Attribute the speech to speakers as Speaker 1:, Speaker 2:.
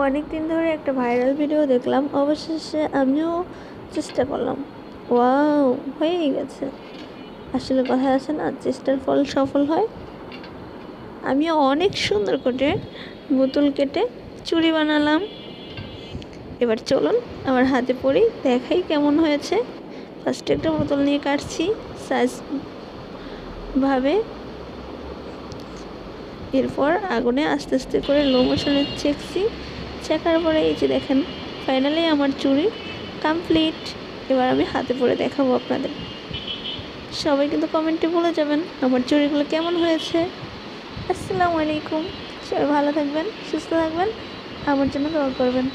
Speaker 1: অনেক দিন ধরে একটা ভাইরাল ভিডিও দেখলাম, অবশেষে আমিও চেষ্টা করলাম। ওয়াও, হয়েই গেছে। আসলে কথা আছে না, চেষ্টার ফল সফল হয়। আমিও অনেক সুন্দর করে বোতল কেটে চুড়ি বানালাম। এবার চলুন আমার হাতে পড়ি, দেখাই কেমন হয়েছে। ফার্স্টে একটা বোতল নিয়ে কাটছি সাইজ ভাবে, এরপর আগুনে আস্তে আস্তে করে লো মোশনে ছেঁকার পরে এই যে দেখেন, ফাইনালি আমার চুড়ি কমপ্লিট। এবার আমি হাতে পরে দেখাবো আপনাদের। সবাই কিন্তু কমেন্টে বলে যাবেন আমার চুড়িগুলো কেমন হয়েছে। আসসালামু আলাইকুম। সবাই ভালো থাকবেন, সুস্থ থাকবেন, আমার জন্য দোয়া করবেন।